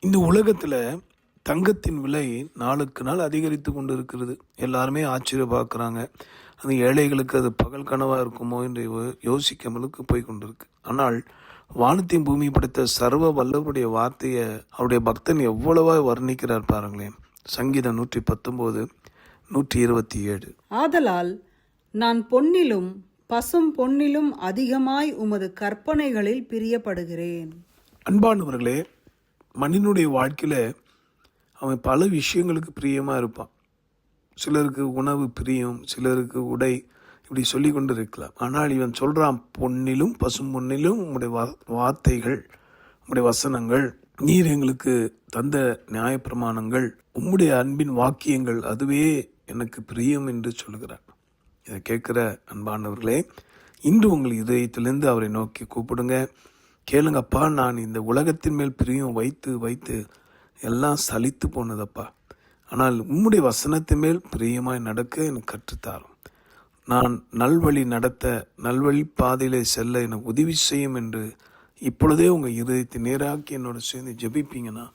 இந்த உலகத்தில் தங்கத்தின் விலை நாளுக்கு நாள் அதிகரித்து கொண்டு இருக்கிறது. எல்லாருமே ஆச்சரியம் பார்க்குறாங்க. அந்த ஏழைகளுக்கு அது பகல் கனவாக இருக்குமோ என்று யோசிக்காமலுக்கு போய் கொண்டிருக்கு. ஆனால் வானத்தையும் பூமி படைத்த சர்வ வல்லவருடைய வார்த்தையை அவருடைய பக்தன் எவ்வளவா வர்ணிக்கிறார் பாருங்களேன். சங்கீதம் 119 127. ஆதலால் நான் பொன்னிலும் பசும் பொன்னிலும் அதிகமாய் உமது கற்பனைகளில் பிரியப்படுகிறேன். அன்பானவர்களே, மனிதனுடைய வாழ்க்கையில் அவன் பல விஷயங்களுக்கு பிரியமாக இருப்பான். சிலருக்கு உணவு பிரியம், சிலருக்கு உடை, இப்படி சொல்லி கொண்டு இருக்கலாம். ஆனால் இவன் சொல்கிறான், பொன்னிலும் பசும் பொன்னிலும் உங்களுடைய வார்த்தைகள், உங்களுடைய வசனங்கள், நீர் எங்களுக்கு தந்த நியாயப்பிரமாணங்கள், உம்முடைய அன்பின் வாக்கியங்கள், அதுவே எனக்கு பிரியம் என்று சொல்கிறார். இதை கேட்குற அன்பானவர்களே, இன்று உங்கள் இதயத்திலிருந்து அவரை நோக்கி கூப்பிடுங்க. கேளுங்கப்பா, நான் இந்த உலகத்தின் மேல் பிரியம் வைத்து வைத்து எல்லாம் சலித்து போனதப்பா. ஆனால் உம்முடைய வசனத்தின் மேல் பிரியமாய் நடக்க எனக்கு கற்றுத்தாரும். நான் நல்வழி நடத்த, நல்வழி பாதையிலே செல்ல எனக்கு உதவி செய்யும் என்று இப்பொழுதே உங்கள் இதயத்தை நேராக்கி என்னோட சேர்ந்து ஜெபிப்பீங்கன்னா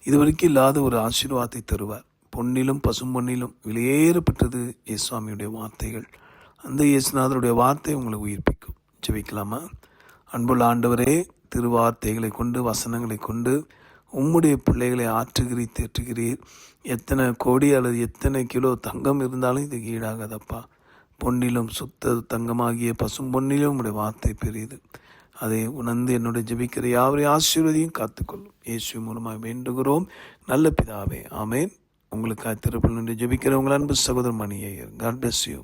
இதுவரைக்கும் இல்லாத ஒரு ஆசீர்வாதத்தை தருவார். பொன்னிலும் பசும் பொன்னிலும் விலையேறப்பட்டது இயேசுவாமியுடைய வார்த்தைகள். அந்த இயேசுநாதருடைய வார்த்தை உங்களை உயிர்ப்பிக்கும். ஜெபிக்கலாமா? அன்புள்ள ஆண்டவரே, திருவார்த்தைகளை கொண்டு, வசனங்களை கொண்டு உம்முடைய பிள்ளைகளை ஆற்றுகிறீர், தேற்றுகிறீர். எத்தனை கோடி அல்லது எத்தனை கிலோ தங்கம் இருந்தாலும் இது ஈடாகாதப்பா. பொன்னிலும் சுத்த தங்கமாகிய பசும் பொன்னிலும் உம்முடைய வார்த்தை பெரியது. அதை உணர்ந்து என்னுடைய ஜெபிக்கிற யாவரையும் ஆசீர்வதியும் காத்துக்கொள்ளும். இயேசு மூலமாக வேண்டுகிறோம் நல்ல பிதாவே, ஆமேன். உங்களுக்காக திருப்பல் நின்று ஜெபிக்கிற உங்கள் அன்பு சகோதரர் Mani Iyer. God bless you.